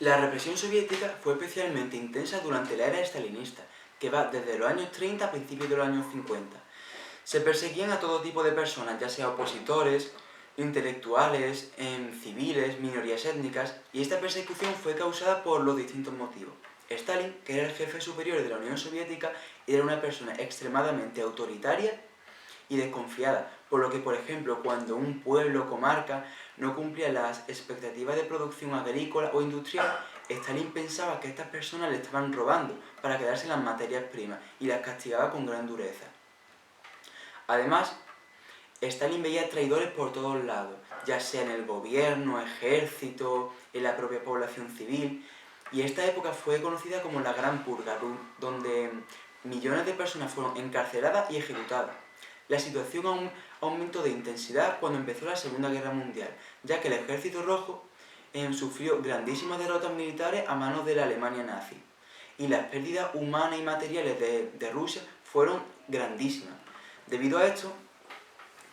La represión soviética fue especialmente intensa durante la era stalinista, que va desde los años 30 a principios de los años 50. Se perseguían a todo tipo de personas, ya sea opositores, intelectuales, civiles, minorías étnicas, y esta persecución fue causada por los distintos motivos. Stalin, que era el jefe superior de la Unión Soviética, era una persona extremadamente autoritaria y desconfiada, por lo que, por ejemplo, cuando un pueblo o comarca no cumplía las expectativas de producción agrícola o industrial, Stalin pensaba que estas personas le estaban robando para quedarse las materias primas y las castigaba con gran dureza. Además, Stalin veía traidores por todos lados, ya sea en el gobierno, ejército, en la propia población civil, y esta época fue conocida como la Gran Purga, donde millones de personas fueron encarceladas y ejecutadas. La situación aumentó de intensidad cuando empezó la Segunda Guerra Mundial, ya que el Ejército Rojo sufrió grandísimas derrotas militares a manos de la Alemania nazi, y las pérdidas humanas y materiales de Rusia fueron grandísimas. Debido a esto,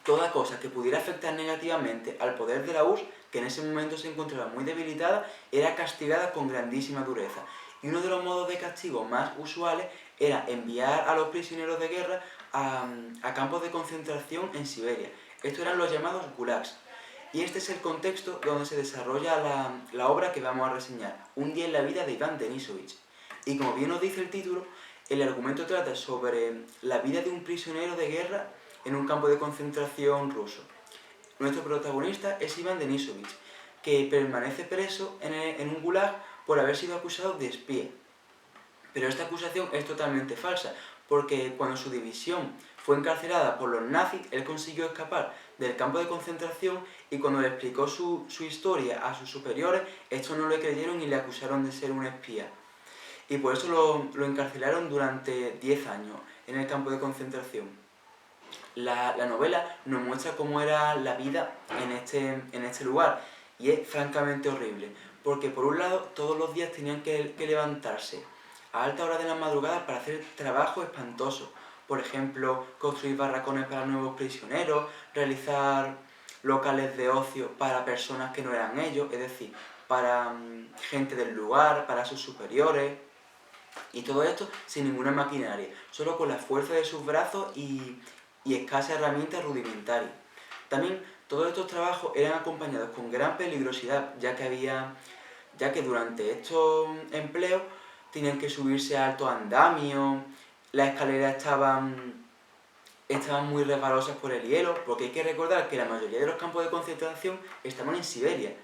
toda cosa que pudiera afectar negativamente al poder de la URSS, que en ese momento se encontraba muy debilitada, era castigada con grandísima dureza. Y uno de los modos de castigo más usuales era enviar a los prisioneros de guerra a campos de concentración en Siberia. Estos eran los llamados gulags. Y este es el contexto donde se desarrolla la obra que vamos a reseñar, Un día en la vida de Iván Denisovich. Y como bien nos dice el título, el argumento trata sobre la vida de un prisionero de guerra en un campo de concentración ruso. Nuestro protagonista es Iván Denisovich, que permanece preso en un gulag por haber sido acusado de espía. Pero esta acusación es totalmente falsa, porque cuando su división fue encarcelada por los nazis, él consiguió escapar del campo de concentración, y cuando le explicó su historia a sus superiores, estos no le creyeron y le acusaron de ser un espía. Y por eso lo encarcelaron durante 10 años en el campo de concentración. La novela nos muestra cómo era la vida en este lugar, y es francamente horrible, porque por un lado todos los días tenían que levantarse a alta hora de la madrugada para hacer trabajo espantoso. Por ejemplo, construir barracones para nuevos prisioneros, realizar locales de ocio para personas que no eran ellos, es decir, para gente del lugar, para sus superiores, y todo esto sin ninguna maquinaria, solo con la fuerza de sus brazos y escasas herramientas rudimentarias. También todos estos trabajos eran acompañados con gran peligrosidad, ya que durante estos empleos tenían que subirse a altos andamios, las escaleras estaban muy resbalosas por el hielo, porque hay que recordar que la mayoría de los campos de concentración estaban en Siberia,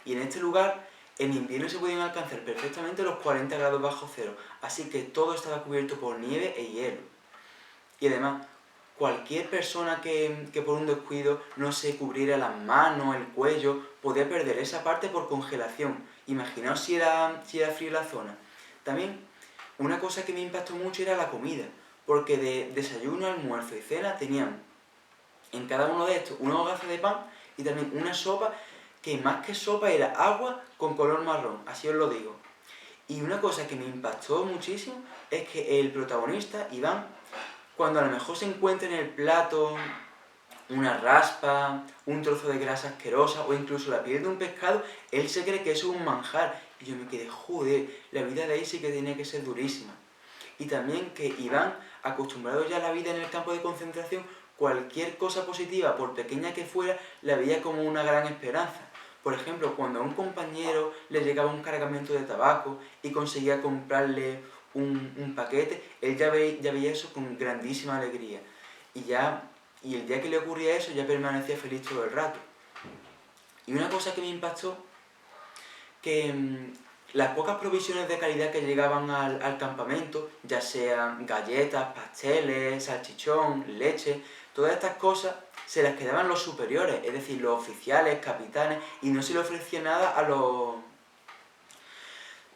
y en este lugar en invierno se podían alcanzar perfectamente los 40 grados bajo cero, así que todo estaba cubierto por nieve e hielo. Y además, cualquier persona que por un descuido no se cubriera las manos, el cuello, podía perder esa parte por congelación. Imaginaos si era frío la zona. También, una cosa que me impactó mucho era la comida, porque de desayuno, almuerzo y cena tenían en cada uno de estos una hogaza de pan y también una sopa que más que sopa era agua con color marrón, así os lo digo. Y una cosa que me impactó muchísimo es que el protagonista, Iván, cuando a lo mejor se encuentra en el plato una raspa, un trozo de grasa asquerosa o incluso la piel de un pescado, él se cree que eso es un manjar. Y yo me quedé, joder, la vida de ahí sí que tiene que ser durísima. Y también que Iván, acostumbrado ya a la vida en el campo de concentración, cualquier cosa positiva, por pequeña que fuera, la veía como una gran esperanza. Por ejemplo, cuando a un compañero le llegaba un cargamento de tabaco y conseguía comprarle un paquete, él ya veía eso con grandísima alegría. Y el día que le ocurría eso, ya permanecía feliz todo el rato. Y una cosa que me impactó, que las pocas provisiones de calidad que llegaban al campamento, ya sean galletas, pasteles, salchichón, leche, todas estas cosas se las quedaban los superiores, es decir, los oficiales, capitanes, y no se le ofrecía nada a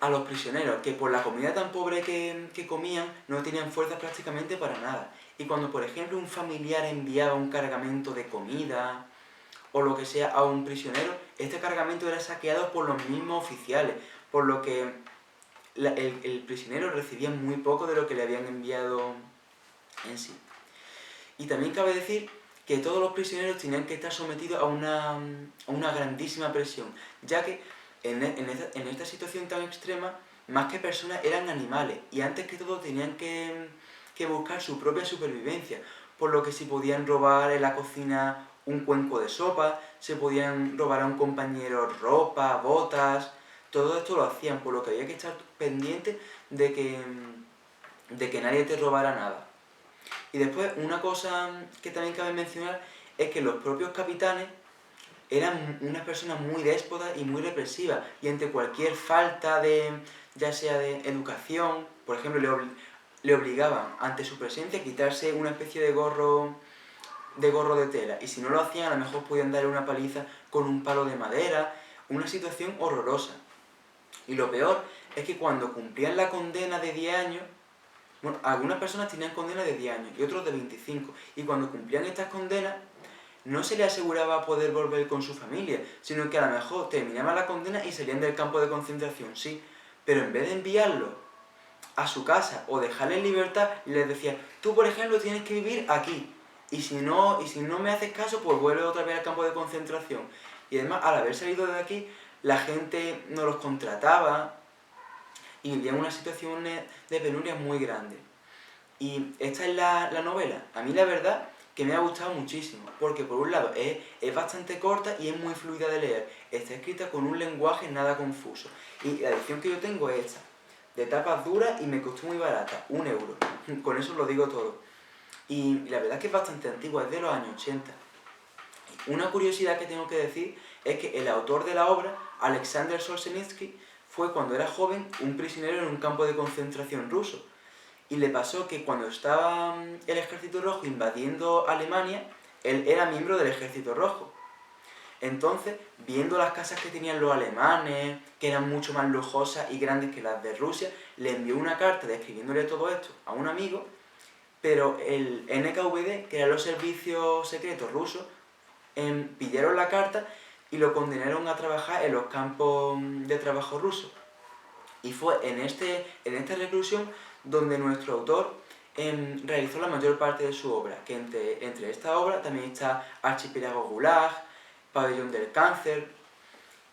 los prisioneros, que por la comida tan pobre que comían, no tenían fuerzas prácticamente para nada. Y cuando, por ejemplo, un familiar enviaba un cargamento de comida o lo que sea a un prisionero, este cargamento era saqueado por los mismos oficiales, por lo que el prisionero recibía muy poco de lo que le habían enviado en sí. Y también cabe decir que todos los prisioneros tenían que estar sometidos a una grandísima presión, ya que En esta situación tan extrema, más que personas eran animales, y antes que todo tenían que buscar su propia supervivencia, por lo que si podían robar en la cocina un cuenco de sopa, se podían robar a un compañero ropa, botas, todo esto lo hacían, por lo que había que estar pendiente de que nadie te robara nada. Y después, una cosa que también cabe mencionar es que los propios capitanes eran unas personas muy déspotas y muy represivas, y ante cualquier falta ya sea de educación, por ejemplo, le obligaban ante su presencia a quitarse una especie de tela, y si no lo hacían a lo mejor podían darle una paliza con un palo de madera, una situación horrorosa. Y lo peor es que cuando cumplían la condena de 10 años, bueno, algunas personas tenían condena de 10 años y otros de 25, y cuando cumplían estas condenas, no se les aseguraba poder volver con su familia, sino que a lo mejor terminaban la condena y salían del campo de concentración, sí, pero en vez de enviarlo a su casa o dejarle en libertad, les decía, tú por ejemplo tienes que vivir aquí, y si no me haces caso, pues vuelve otra vez al campo de concentración. Y además, al haber salido de aquí, la gente no los contrataba y vivían unas situaciones de penuria muy grandes. Y esta es la novela. A mí la verdad que me ha gustado muchísimo, porque por un lado es bastante corta y es muy fluida de leer. Está escrita con un lenguaje nada confuso. Y la edición que yo tengo es esta, de tapas duras, y me costó muy barata, 1 euro. Con eso lo digo todo. Y la verdad es que es bastante antigua, es de los años 80. Una curiosidad que tengo que decir es que el autor de la obra, Alexander Solzhenitsyn, fue cuando era joven un prisionero en un campo de concentración ruso. Y le pasó que cuando estaba el Ejército Rojo invadiendo Alemania, él era miembro del Ejército Rojo. Entonces, viendo las casas que tenían los alemanes, que eran mucho más lujosas y grandes que las de Rusia, le envió una carta describiéndole todo esto a un amigo, pero el NKVD, que eran los servicios secretos rusos, pillaron la carta y lo condenaron a trabajar en los campos de trabajo rusos. Y fue en esta reclusión donde nuestro autor realizó la mayor parte de su obra, que entre esta obra también está Archipiélago Gulag, Pabellón del Cáncer,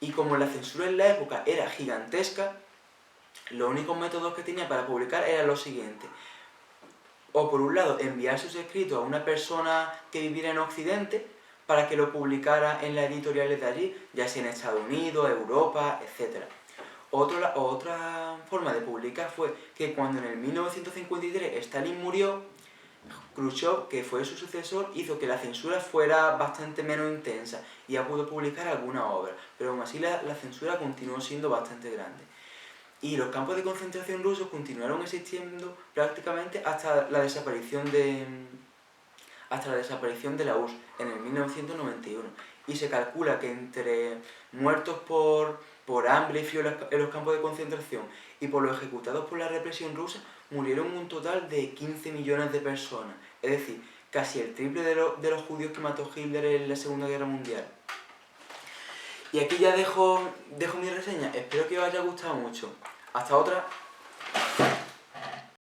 y como la censura en la época era gigantesca, los únicos métodos que tenía para publicar eran los siguientes. O por un lado, enviar sus escritos a una persona que viviera en Occidente para que lo publicara en las editoriales de allí, ya sea en Estados Unidos, Europa, etc. Otra forma de publicar fue que cuando en el 1953 Stalin murió, Khrushchev, que fue su sucesor, hizo que la censura fuera bastante menos intensa y ya pudo publicar alguna obra, pero aún así la censura continuó siendo bastante grande. Y los campos de concentración rusos continuaron existiendo prácticamente hasta la desaparición de la URSS en el 1991. Y se calcula que entre muertos por hambre y frío en los campos de concentración y por los ejecutados por la represión rusa, murieron un total de 15 millones de personas. Es decir, casi el triple de los judíos que mató Hitler en la Segunda Guerra Mundial. Y aquí ya dejo mi reseña. Espero que os haya gustado mucho. Hasta otra.